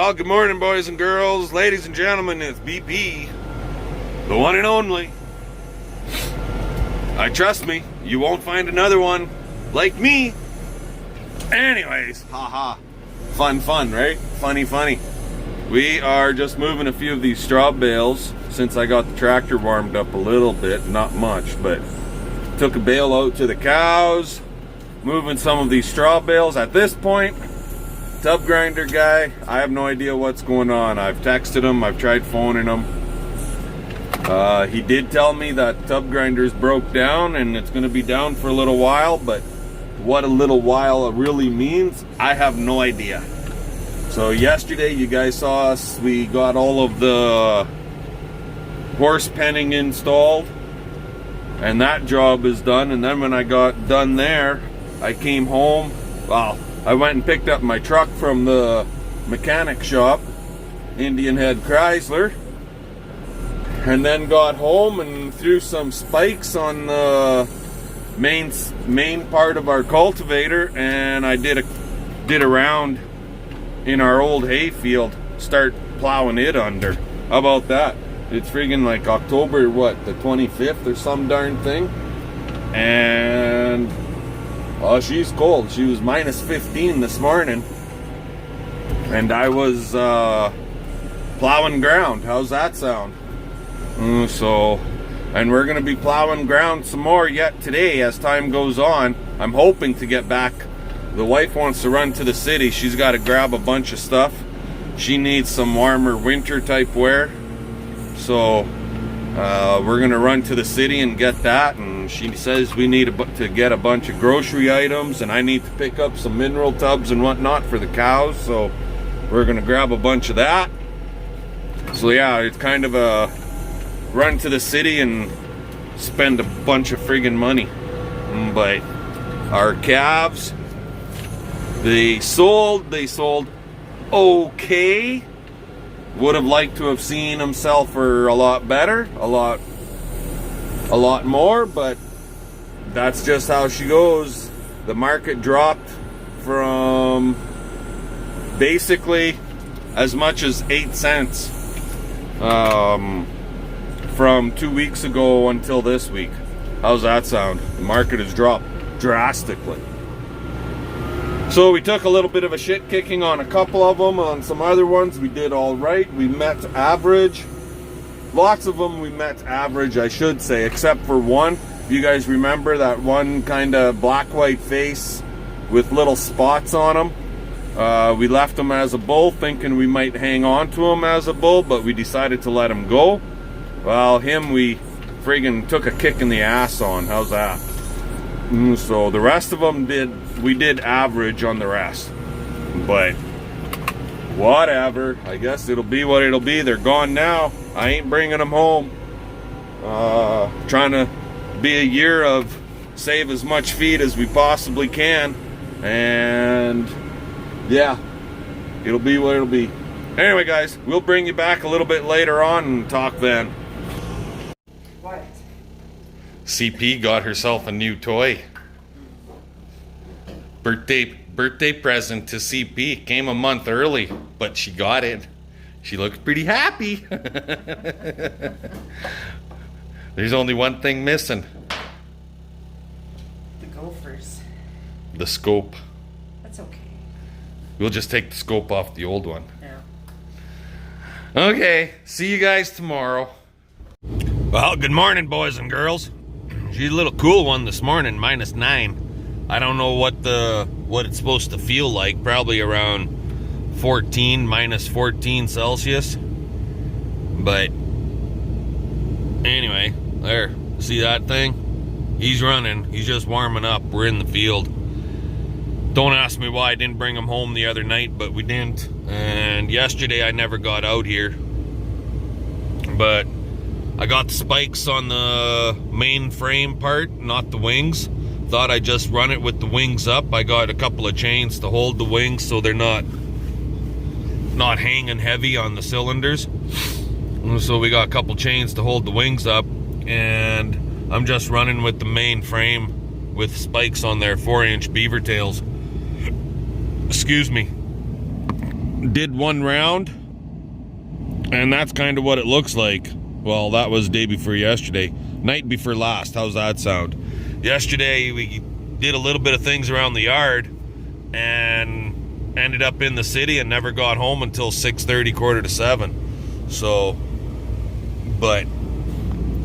Well, good morning, boys and girls, ladies and gentlemen. It's BP, the one and only. Trust me, you won't find another one like me. Anyways, haha. Fun, right? Funny. We are just moving a few of these straw bales since I got the tractor warmed up a little bit, not much, but took a bale out to the cows, moving some of these straw bales. At this point, tub grinder guy, I have no idea what's going on. I've texted him, I've tried phoning him. He did tell me that tub grinders broke down and it's going to be down for a little while, but what a little while really means, I have no idea. So yesterday, you guys saw us, we got all of the horse penning installed, and that job is done. And then when I got done there, I came home. Well, I went and picked up my truck from the mechanic shop, Indian Head Chrysler, and then got home and threw some spikes on the main part of our cultivator, and I did a round in our old hay field, start plowing it under. How about that? It's friggin' like October, what, the 25th or some darn thing, and oh, she's cold. She was minus 15 this morning, and I was plowing ground. How's that sound? And we're gonna be plowing ground some more yet today as time goes on. I'm hoping to get back. The wife wants to run to the city. She's got to grab a bunch of stuff. She needs some warmer winter type wear, so we're gonna run to the city and get that. And she says we need to get a bunch of grocery items, and I need to pick up some mineral tubs and whatnot for the cows, so we're gonna grab a bunch of that. So yeah, it's kind of a run to the city and spend a bunch of friggin' money. But our calves, they sold okay. Would have liked to have seen them sell for a lot better, a lot more, but that's just how she goes. The market dropped from basically as much as 8 cents from 2 weeks ago until this week. How's that sound? The market has dropped drastically. So we took a little bit of a shit kicking on a couple of them. On some other ones we did all right. We met average. Lots of them we met average, I should say, except for one. If you guys remember that one kind of black-white face with little spots on him, we left him as a bull thinking we might hang on to him as a bull, but we decided to let him go. Well, him we friggin' took a kick in the ass on. How's that? So the rest of them we did average on the rest, but whatever. I guess it'll be what it'll be. They're gone now. I ain't bringing them home. Trying to be a year of save as much feed as we possibly can, and yeah, it'll be what it'll be. Anyway, guys, we'll bring you back a little bit later on and talk then. What? CP got herself a new toy. Birthday present to CP. Came a month early, but she got it. She looks pretty happy. There's only one thing missing. The gophers. The scope. That's okay. We'll just take the scope off the old one. Yeah. Okay, see you guys tomorrow. Well, good morning, boys and girls. She's a little cool one this morning, minus 9. I don't know what it's supposed to feel like. Probably around 14, minus 14 Celsius. But anyway, there. See that thing? He's running. He's just warming up. We're in the field. Don't ask me why I didn't bring him home the other night, but we didn't. And yesterday I never got out here. But I got the spikes on the main frame part, not the wings. Thought I'd just run it with the wings up. I got a couple of chains to hold the wings so they're not hanging heavy on the cylinders. So we got a couple chains to hold the wings up, and I'm just running with the main frame with spikes on there, 4-inch beaver tails. Excuse me. did one round, and that's kind of what it looks like. Well, that was day before yesterday. Night before last. How's that sound? Yesterday, we did a little bit of things around the yard and ended up in the city and never got home until 6:30, 6:45. So, but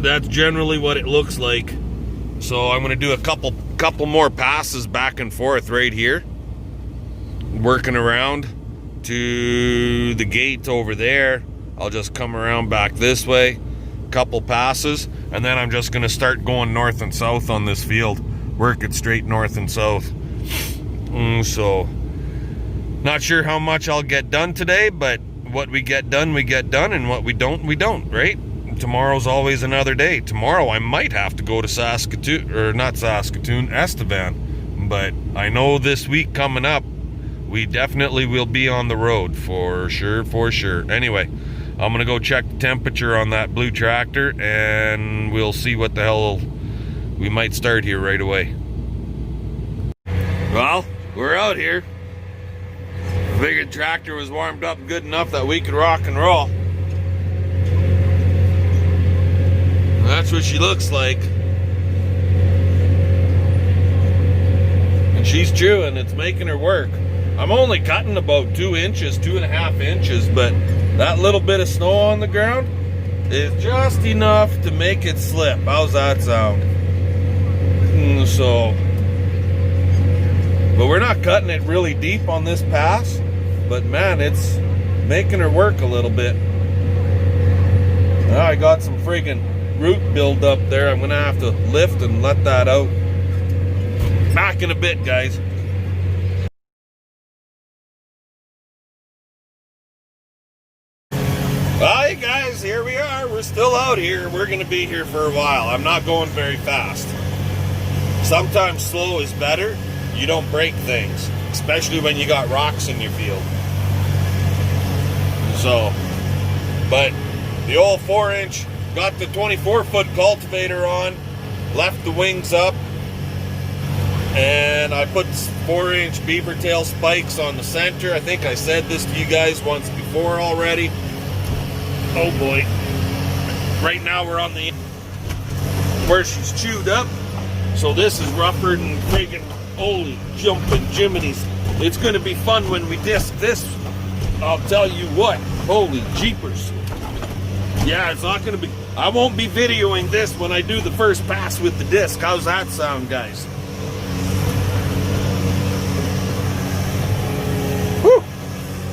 that's generally what it looks like. So I'm going to do a couple more passes back and forth right here. Working around to the gate over there. I'll just come around back this way, couple passes, and then I'm just going to start going north and south on this field. Work it straight north and south. So, not sure how much I'll get done today, but what we get done, and what we don't, right? Tomorrow's always another day. Tomorrow I might have to go to Estevan, but I know this week coming up, we definitely will be on the road for sure. Anyway, I'm gonna go check the temperature on that blue tractor and we'll see what the hell we might start here right away. Well, we're out here. Figured tractor was warmed up good enough that we could rock and roll. That's what she looks like. And she's chewing, it's making her work. I'm only cutting about 2 inches, 2.5 inches, but that little bit of snow on the ground is just enough to make it slip. How's that sound? But we're not cutting it really deep on this pass, but man, it's making her work a little bit. Now I got some friggin' root build up there. I'm gonna have to lift and let that out. Back in a bit, guys. Well, hey guys, here we are. We're still out here. We're gonna be here for a while. I'm not going very fast. Sometimes slow is better. You don't break things, especially when you got rocks in your field. So, but the old 4-inch, got the 24-foot cultivator on, left the wings up, and I put 4-inch beaver tail spikes on the center. I think I said this to you guys once before already. Oh boy. Right now we're on the where she's chewed up. So this is rougher than friggin' holy jumping jimimies. It's gonna be fun when we disc this. I'll tell you what. Holy jeepers. Yeah, it's not gonna be, I won't be videoing this when I do the first pass with the disc. How's that sound, guys? Whew.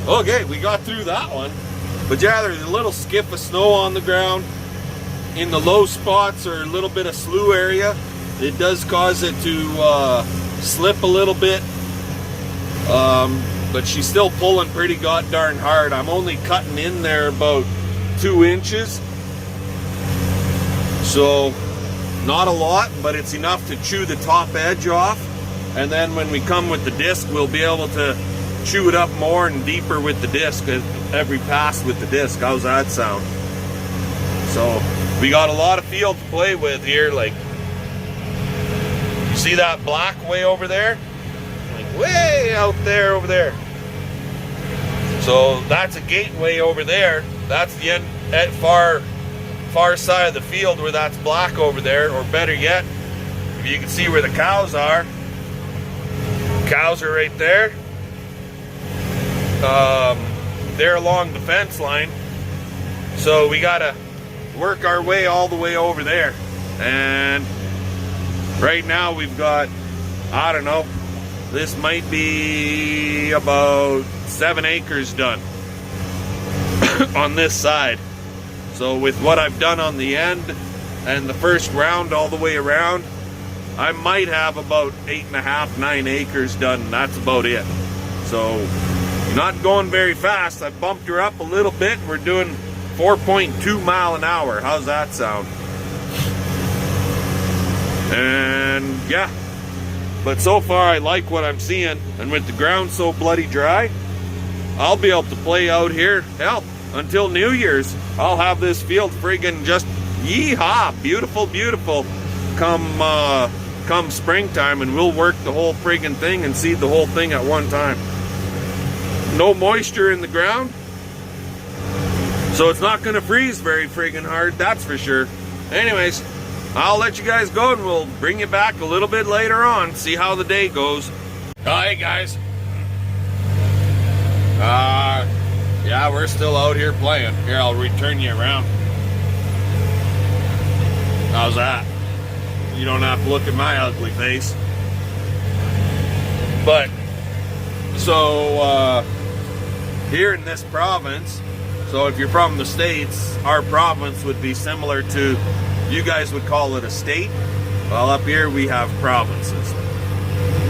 Okay, we got through that one. But yeah, there's a little skiff of snow on the ground. In the low spots or a little bit of slough area, it does cause it to slip a little bit. But she's still pulling pretty god darn hard. I'm only cutting in there about 2 inches. So, not a lot, but it's enough to chew the top edge off. And then when we come with the disc, we'll be able to chew it up more and deeper with the disc every pass with the disc. How's that sound? So we got a lot of field to play with here. Like, you see that black way over there? Like way out there over there. So that's a gateway over there. That's the end at far side of the field where that's black over there. Or better yet, if you can see where the cows are. Cows are right there. They're along the fence line, so we gotta work our way all the way over there. And right now we've got, I don't know, this might be about 7 acres done on this side. So with what I've done on the end and the first round all the way around, I might have about 8.5, 9 acres done. That's about it. So not going very fast. I bumped her up a little bit. We're doing 4.2 mile an hour. How's that sound? And yeah, but so far I like what I'm seeing. And with the ground so bloody dry, I'll be able to play out here, hell, until New Year's. I'll have this field friggin' just yeehaw, beautiful, beautiful come springtime, and we'll work the whole friggin' thing and seed the whole thing at one time. no moisture in the ground. So it's not going to freeze very friggin' hard, that's for sure. Anyways, I'll let you guys go and we'll bring you back a little bit later on, see how the day goes. Hi guys. Yeah, we're still out here playing. Here, I'll return you around. How's that? You don't have to look at my ugly face. But, so, here in this province, so if you're from the States, our province would be similar to, you guys would call it a state. Well, up here we have provinces.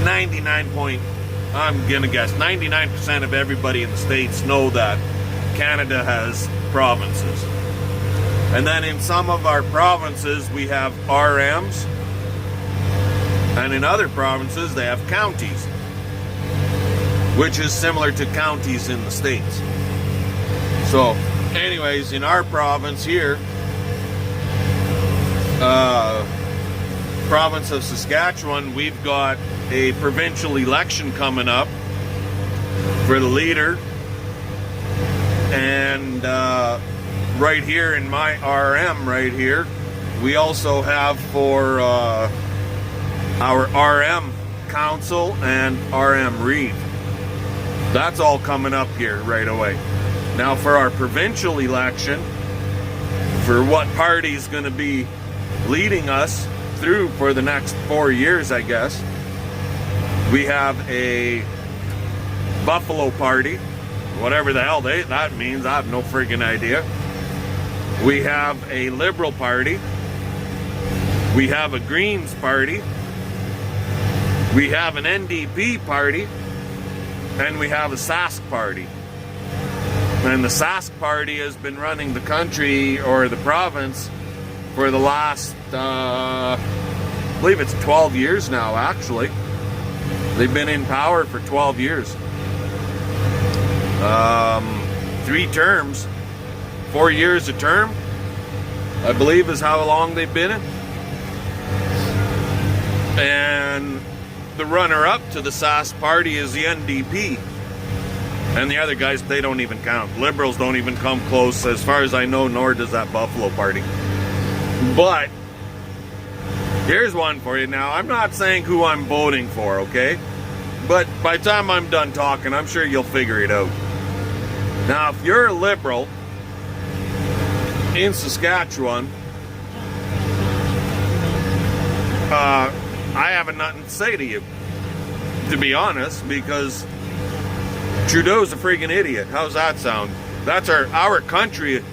99% of everybody in the States know that Canada has provinces. And then in some of our provinces we have RMs, and in other provinces they have counties, which is similar to counties in the States. So anyways, in our province here, province of Saskatchewan, we've got a provincial election coming up for the leader. And right here in my RM right here, we also have for our RM council and RM Reed. That's all coming up here right away. Now for our provincial election, for what party's going to be leading us through for the next 4 years, I guess, we have a Buffalo Party, whatever the hell that means, I have no friggin' idea. We have a Liberal Party, we have a Greens Party, we have an NDP Party, and we have a Sask Party. And the Sask Party has been running the country, or the province, for the last, I believe it's 12 years now, actually. They've been in power for 12 years. 3 terms, 4 years a term, I believe is how long they've been in. And the runner-up to the Sask Party is the NDP. And the other guys, they don't even count. Liberals don't even come close, as far as I know, nor does that Buffalo Party. But here's one for you now. I'm not saying who I'm voting for, okay? But by the time I'm done talking, I'm sure you'll figure it out. Now, if you're a Liberal in Saskatchewan, I have nothing to say to you, to be honest, because Trudeau's a friggin' idiot. How's that sound? That's our country.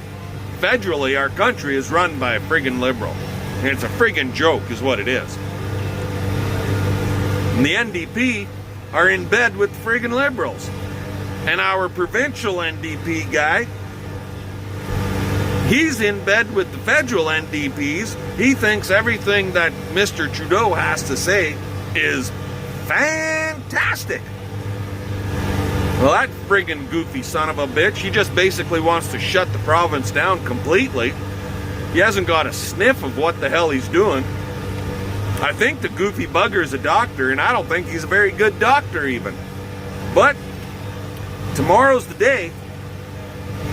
Federally, our country is run by a friggin' Liberal. And it's a friggin' joke is what it is. And the NDP are in bed with friggin' Liberals. And our provincial NDP guy, he's in bed with the federal NDPs. He thinks everything that Mr. Trudeau has to say is fantastic. Well, that friggin' goofy son of a bitch, he just basically wants to shut the province down completely. He hasn't got a sniff of what the hell he's doing. I think the goofy bugger is a doctor, and I don't think he's a very good doctor even. But tomorrow's the day.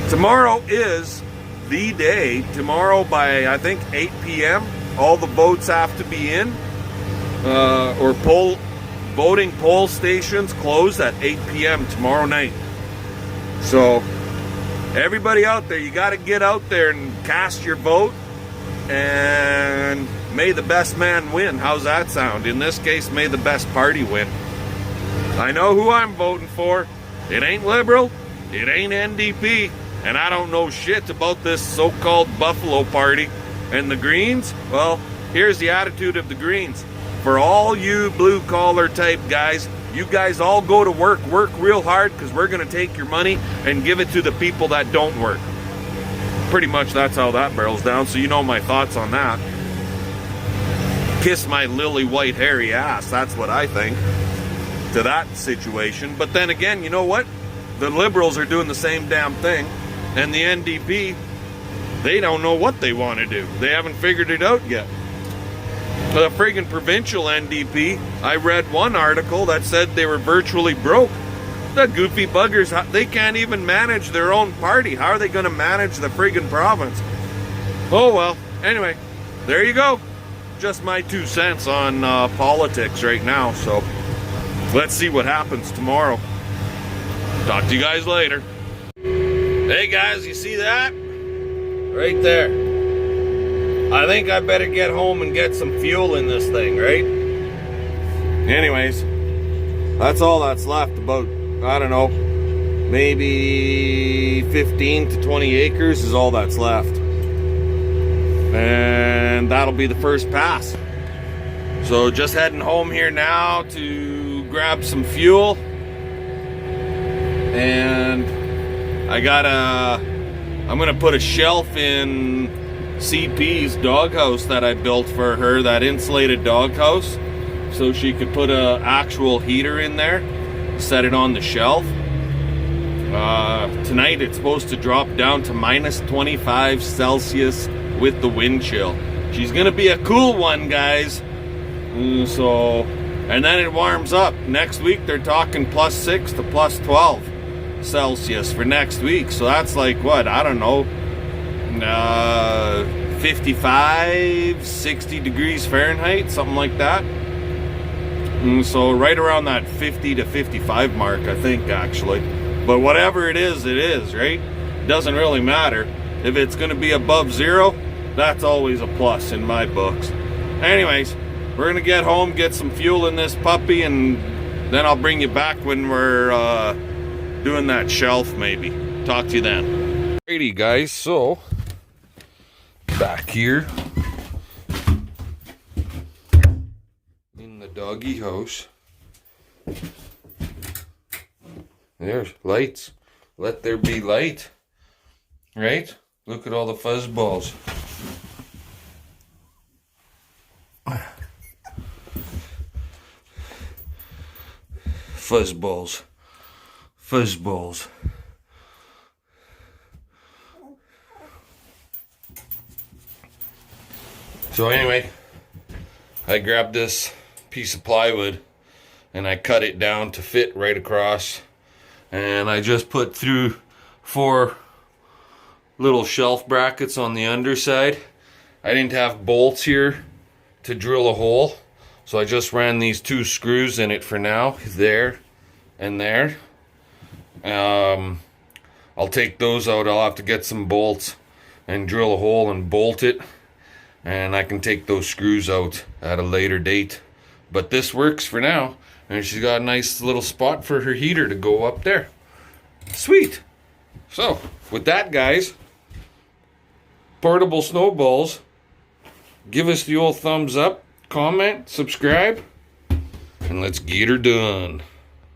Tomorrow is the day. Tomorrow by, I think, 8 p.m., all the votes have to be in, or voting poll stations close at 8 p.m. tomorrow night. So everybody out there, you got to get out there and cast your vote, and may the best man win. How's that sound? In this case, may the best party win. I know who I'm voting for. It ain't Liberal, it ain't NDP, and I don't know shit about this so-called Buffalo Party. And the Greens, well, here's the attitude of the Greens. For all you blue-collar type guys, you guys all go to work real hard, because we're going to take your money and give it to the people that don't work. Pretty much that's how that barrels down, so you know my thoughts on that. Kiss my lily white hairy ass, that's what I think to that situation. But then again, you know what? The Liberals are doing the same damn thing, and the NDP, they don't know what they want to do. They haven't figured it out yet. The friggin' provincial NDP, I read one article that said they were virtually broke. The goofy buggers, they can't even manage their own party. How are they going to manage the friggin' province? Oh well, anyway, there you go. Just my 2 cents on politics right now. So let's see what happens tomorrow. Talk to you guys later. Hey guys, you see that? Right there. I think I better get home and get some fuel in this thing, right? Anyways, that's all that's left. About, I don't know, maybe 15 to 20 acres is all that's left. And that'll be the first pass. So just heading home here now to grab some fuel. And I'm gonna put a shelf in CP's doghouse that I built for her, that insulated doghouse, so she could put a actual heater in there, set it on the shelf. Tonight it's supposed to drop down to minus 25 Celsius with the wind chill. She's gonna be a cool one, guys. So, and then it warms up. Next week they're talking plus 6 to plus 12 Celsius for next week. So that's like, what, I don't know, 55, 60 degrees Fahrenheit, something like that. So right around that 50 to 55 mark, I think, actually. But whatever it is, right? It doesn't really matter. If it's going to be above 0, that's always a plus in my books. Anyways, we're going to get home, get some fuel in this puppy, and then I'll bring you back when we're doing that shelf, maybe. Talk to you then. Alrighty, guys, so back here in the doggy house. There's lights. Let there be light. Right? Look at all the fuzz balls. Fuzz balls. Fuzz balls. So anyway, I grabbed this piece of plywood and I cut it down to fit right across, and I just put through 4 little shelf brackets on the underside. I didn't have bolts here to drill a hole, so I just ran these 2 screws in it for now, there and there. I'll take those out. I'll have to get some bolts and drill a hole and bolt it, and I can take those screws out at a later date. But this works for now, and she's got a nice little spot for her heater to go up there. Sweet. So with that, guys, portable snowballs, give us the old thumbs up, comment, subscribe, and let's get her done.